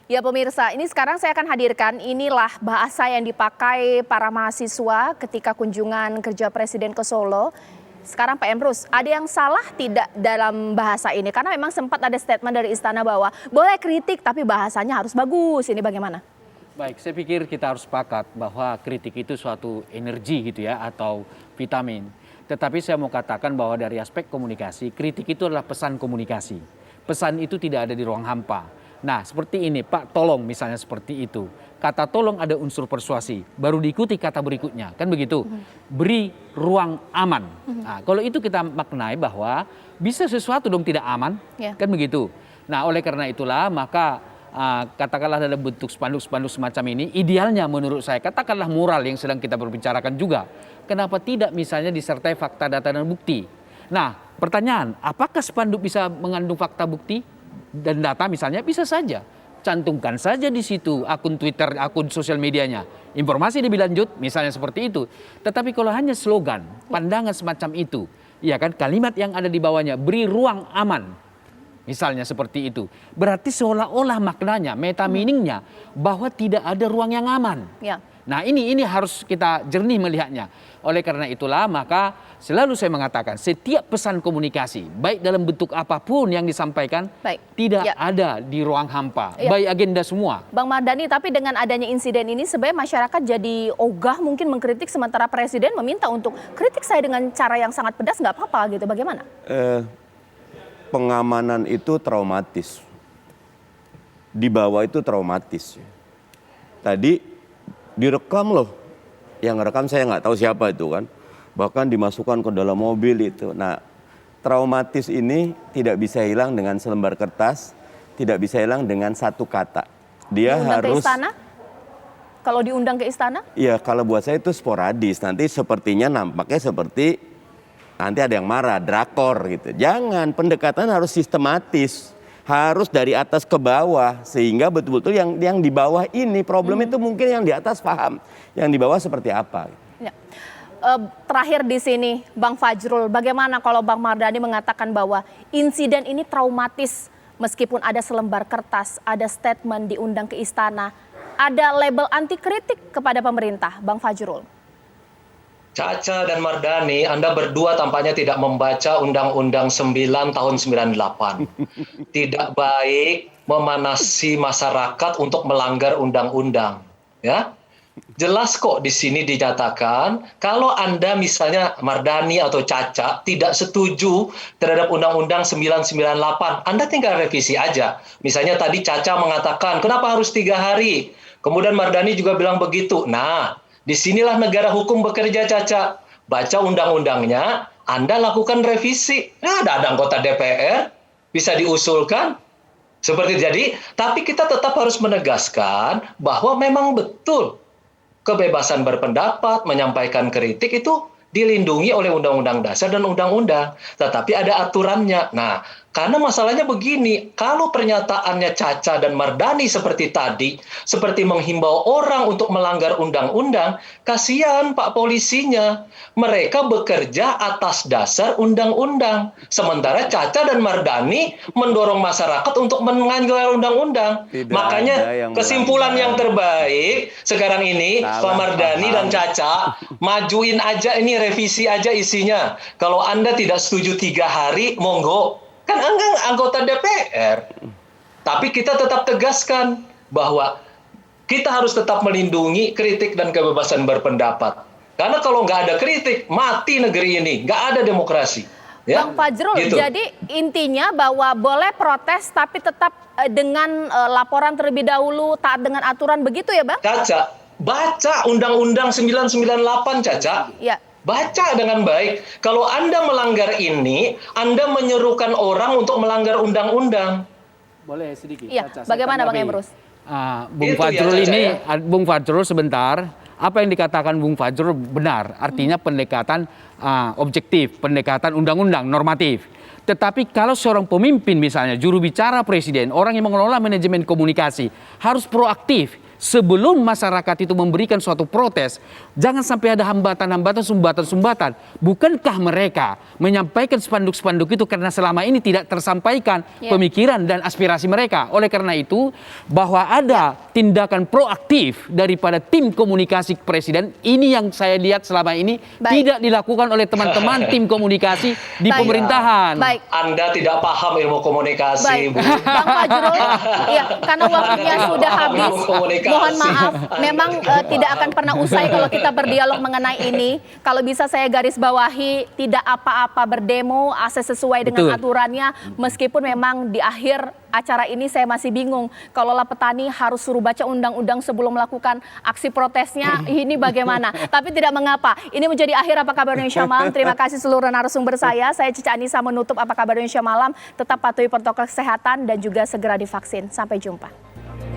Ya pemirsa, ini sekarang saya akan hadirkan inilah bahasa yang dipakai para mahasiswa ketika kunjungan kerja Presiden ke Solo. Sekarang Pak Emrus, ada yang salah tidak dalam bahasa ini? Karena memang sempat ada statement dari Istana bahwa boleh kritik tapi bahasanya harus bagus. Ini bagaimana? Baik, saya pikir kita harus sepakat bahwa kritik itu suatu energi gitu ya, atau vitamin. Tetapi saya mau katakan bahwa dari aspek komunikasi, kritik itu adalah pesan komunikasi. Pesan itu tidak ada di ruang hampa. Nah, seperti ini, Pak, tolong misalnya seperti itu. Kata tolong ada unsur persuasi, baru diikuti kata berikutnya, kan begitu. Beri ruang aman. Nah, kalau itu kita maknai bahwa bisa sesuatu dong tidak aman, kan begitu. Nah, oleh karena itulah maka katakanlah dalam bentuk spanduk-spanduk semacam ini, idealnya menurut saya, katakanlah mural yang sedang kita berbicarakan juga. Kenapa tidak misalnya disertai fakta, data, dan bukti? Nah, pertanyaan, apakah spanduk bisa mengandung fakta, bukti? Dan data misalnya bisa saja, cantumkan saja di situ akun Twitter, akun sosial medianya, informasi lebih lanjut misalnya seperti itu. Tetapi kalau hanya slogan, pandangan semacam itu, ya kan, kalimat yang ada di bawahnya beri ruang aman, misalnya seperti itu, berarti seolah-olah maknanya, meta meaningnya bahwa tidak ada ruang yang aman. Nah ini harus kita jernih melihatnya. Oleh karena itulah maka selalu saya mengatakan setiap pesan komunikasi baik dalam bentuk apapun yang disampaikan tidak ada di ruang hampa, baik agenda semua. Bang Mardhani, tapi dengan adanya insiden ini sebenarnya masyarakat jadi ogah mungkin mengkritik, sementara Presiden meminta untuk kritik saya dengan cara yang sangat pedas, nggak apa-apa gitu, bagaimana? Pengamanan itu traumatis, di bawah itu traumatis. Tadi direkam loh, yang rekam saya nggak tahu siapa itu kan, bahkan dimasukkan ke dalam mobil itu. Nah, traumatis ini tidak bisa hilang dengan selembar kertas, tidak bisa hilang dengan satu kata. Dia diundang harus. Ke istana? Kalau diundang ke istana? Iya, kalau buat saya itu sporadis. Nanti sepertinya nampaknya seperti nanti ada yang marah, drakor gitu. Jangan, pendekatan harus sistematis. Harus dari atas ke bawah, sehingga betul-betul yang di bawah ini problem itu mungkin yang di atas paham, yang di bawah seperti apa. Ya. Terakhir di sini, Bang Fajrul, bagaimana kalau Bang Mardhani mengatakan bahwa insiden ini traumatis, meskipun ada selembar kertas, ada statement diundang ke istana, ada label anti kritik kepada pemerintah, Bang Fajrul? Caca dan Mardhani, Anda berdua tampaknya tidak membaca Undang-Undang 9 tahun 98. Tidak baik memanasi masyarakat untuk melanggar undang-undang. Ya, jelas kok di sini dinyatakan kalau Anda misalnya Mardhani atau Caca tidak setuju terhadap Undang-Undang 998, Anda tinggal revisi aja. Misalnya tadi Caca mengatakan kenapa harus 3 hari, kemudian Mardhani juga bilang begitu. Nah, disinilah negara hukum bekerja, Caca. Baca undang-undangnya, Anda lakukan revisi. Nah, ada anggota DPR, bisa diusulkan. Seperti jadi, tapi kita tetap harus menegaskan bahwa memang betul kebebasan berpendapat, menyampaikan kritik itu dilindungi oleh Undang-Undang Dasar dan Undang-Undang. Tetapi ada aturannya. Nah, karena masalahnya begini, kalau pernyataannya Caca dan Mardhani seperti tadi, seperti menghimbau orang untuk melanggar undang-undang, kasihan Pak polisinya. Mereka bekerja atas dasar undang-undang. Sementara Caca dan Mardhani mendorong masyarakat untuk melanggar undang-undang. Makanya kesimpulan yang terbaik sekarang ini, Pak Mardhani dan Caca, majuin aja ini, revisi aja isinya. Kalau Anda tidak setuju 3 hari, monggo. Kan anggota DPR. Tapi kita tetap tegaskan bahwa kita harus tetap melindungi kritik dan kebebasan berpendapat. Karena kalau nggak ada kritik, mati negeri ini. Nggak ada demokrasi. Ya? Bang Fajrul, gitu. Jadi intinya bahwa boleh protes tapi tetap dengan laporan terlebih dahulu, taat dengan aturan, begitu ya Bang? Caca, baca Undang-Undang 998, Caca. Ya. Baca dengan baik. Kalau Anda melanggar ini, Anda menyerukan orang untuk melanggar undang-undang. Boleh sedikit. Iya, bagaimana Bang Emrus? Bung Fajrul ini, Bung Fajrul sebentar, apa yang dikatakan Bung Fajrul benar. Artinya pendekatan objektif, pendekatan undang-undang, normatif. Tetapi kalau seorang pemimpin misalnya, juru bicara presiden, orang yang mengelola manajemen komunikasi, harus proaktif. sebelum masyarakat itu memberikan suatu protes, jangan sampai ada hambatan-hambatan, sumbatan-sumbatan. Bukankah mereka menyampaikan spanduk-spanduk itu karena selama ini tidak tersampaikan pemikiran dan aspirasi mereka? Oleh karena itu, bahwa ada tindakan proaktif daripada tim komunikasi presiden, ini yang saya lihat selama ini tidak dilakukan oleh teman-teman tim komunikasi di pemerintahan. Baik. Anda tidak paham ilmu komunikasi, Bu. Bang Fajrul, iya, karena waktunya sudah habis. Mohon maaf, memang tidak akan pernah usai kalau kita berdialog mengenai ini. Kalau bisa saya garis bawahi, tidak apa-apa berdemo asal sesuai dengan aturannya, meskipun memang di akhir acara ini saya masih bingung. Kalau petani harus suruh baca undang-undang sebelum melakukan aksi protesnya, ini bagaimana? Tapi tidak mengapa. Ini menjadi akhir Apa Kabar Indonesia Malam. Terima kasih seluruh narasumber saya. Saya Cica Anissa menutup Apa Kabar Indonesia Malam. Tetap patuhi protokol kesehatan dan juga segera divaksin. Sampai jumpa.